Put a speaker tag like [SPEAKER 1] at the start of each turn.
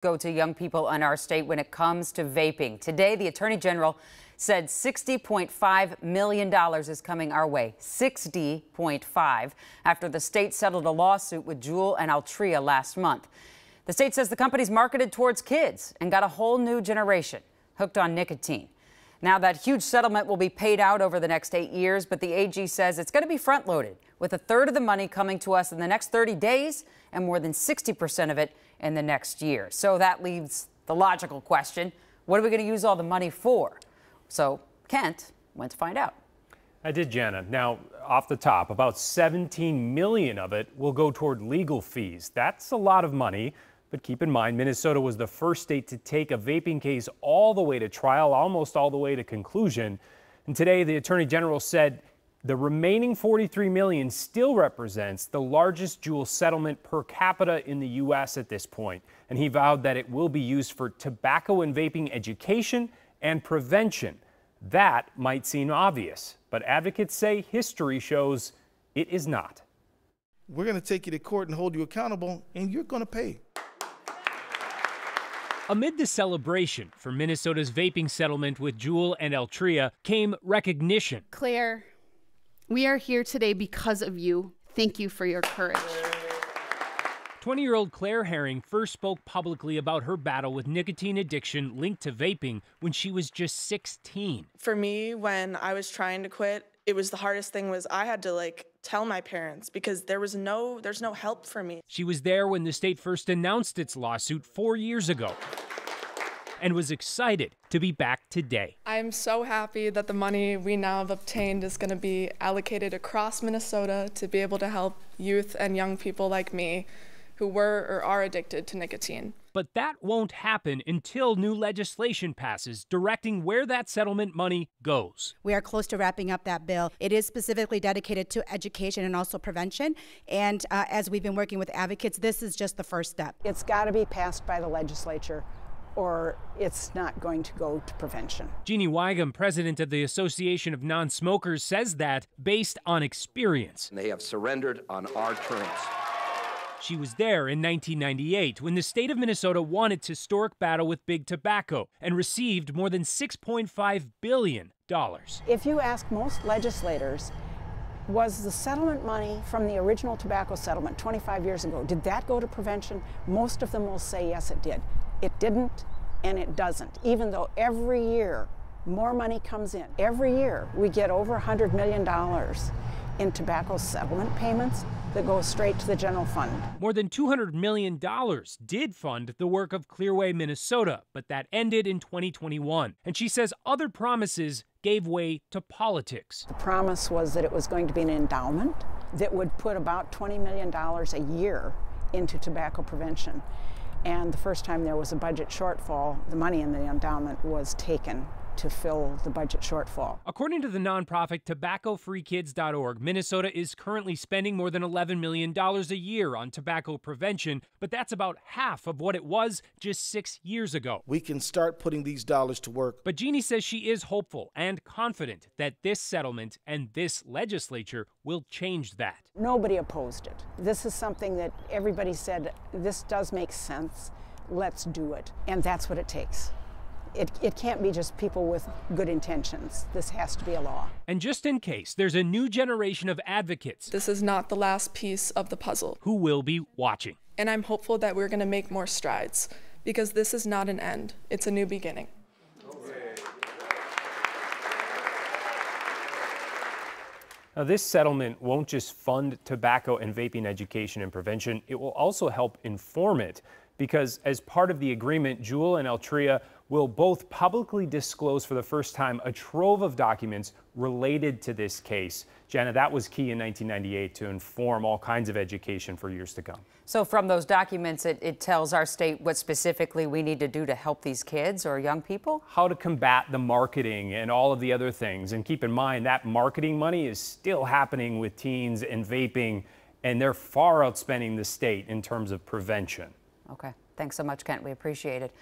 [SPEAKER 1] Go to young people in our state when it comes to vaping. Today, the Attorney General said $60.5 million is coming our way. 60.5 after the state settled a lawsuit with Juul and Altria last month. The state says the company's marketed towards kids and got a whole new generation hooked on nicotine. Now, that huge settlement will be paid out over the next 8 years, but the AG says it's going to be front-loaded, with a third of the money coming to us in the next 30 days and more than 60% of it in the next year. So that leaves the logical question, what are we going to use all the money for? So Kent went to find out.
[SPEAKER 2] I did, Jana. Now, off the top, about $17 million of it will go toward legal fees. That's a lot of money. But keep in mind, Minnesota was the first state to take a vaping case all the way to trial, almost all the way to conclusion. And today, the Attorney General said the remaining $43 million still represents the largest Juul settlement per capita in the U.S. at this point. And he vowed that it will be used for tobacco and vaping education and prevention. That might seem obvious, but advocates say history shows it is not.
[SPEAKER 3] We're going to take you to court and hold you accountable, and you're going to pay.
[SPEAKER 4] Amid the celebration for Minnesota's vaping settlement with Juul and Altria came recognition.
[SPEAKER 5] Claire, we are here today because of you. Thank you for your courage.
[SPEAKER 4] 20-year-old Claire Herring first spoke publicly about her battle with nicotine addiction linked to vaping when she was just 16.
[SPEAKER 6] For me, when I was trying to quit, it was the hardest thing was I had to tell my parents because there's no help for me.
[SPEAKER 4] She was there when the state first announced its lawsuit 4 years ago and was excited to be back today.
[SPEAKER 7] I'm so happy that the money we now have obtained is going to be allocated across Minnesota to be able to help youth and young people like me who were or are addicted to nicotine.
[SPEAKER 4] But that won't happen until new legislation passes directing where that settlement money goes.
[SPEAKER 8] We are close to wrapping up that bill. It is specifically dedicated to education and also prevention. And as we've been working with advocates, this is just the first step.
[SPEAKER 9] It's got to be passed by the legislature, or it's not going to go to prevention.
[SPEAKER 4] Jeannie Weigum, president of the Association of Non-Smokers, says that based on experience.
[SPEAKER 10] They have surrendered on our terms.
[SPEAKER 4] She was there in 1998 when the state of Minnesota won its historic battle with Big Tobacco and received more than $6.5 billion.
[SPEAKER 9] If you ask most legislators, was the settlement money from the original tobacco settlement 25 years ago, did that go to prevention? Most of them will say yes, it did. It didn't, and it doesn't, even though every year more money comes in. Every year we get over $100 million in tobacco settlement payments that go straight to the general fund.
[SPEAKER 4] More than $200 million did fund the work of Clearway, Minnesota, but that ended in 2021. And she says other promises gave way to politics.
[SPEAKER 9] The promise was that it was going to be an endowment that would put about $20 million a year into tobacco prevention. And the first time there was a budget shortfall, the money in the endowment was taken to fill the budget shortfall.
[SPEAKER 4] According to the nonprofit TobaccoFreeKids.org, Minnesota is currently spending more than $11 million a year on tobacco prevention, but that's about half of what it was just 6 years ago.
[SPEAKER 3] We can start putting these dollars to work.
[SPEAKER 4] But Jeannie says she is hopeful and confident that this settlement and this legislature will change that.
[SPEAKER 9] Nobody opposed it. This is something that everybody said, this does make sense, let's do it. And that's what it takes. It can't be just people with good intentions. This has to be a law.
[SPEAKER 4] And just in case, there's a new generation of advocates.
[SPEAKER 7] This is not the last piece of the puzzle.
[SPEAKER 4] Who will be watching.
[SPEAKER 7] And I'm hopeful that we're going to make more strides, because this is not an end. It's a new beginning.
[SPEAKER 2] Now, this settlement won't just fund tobacco and vaping education and prevention. It will also help inform it, because as part of the agreement, Juul and Altria will both publicly disclose for the first time a trove of documents related to this case. Jana, that was key in 1998 to inform all kinds of education for years to come.
[SPEAKER 1] So from those documents, it tells our state what specifically we need to do to help these kids or young people?
[SPEAKER 2] How to combat the marketing and all of the other things. And keep in mind that marketing money is still happening with teens and vaping, and they're far outspending the state in terms of prevention.
[SPEAKER 1] Okay. Thanks so much, Kent. We appreciate it.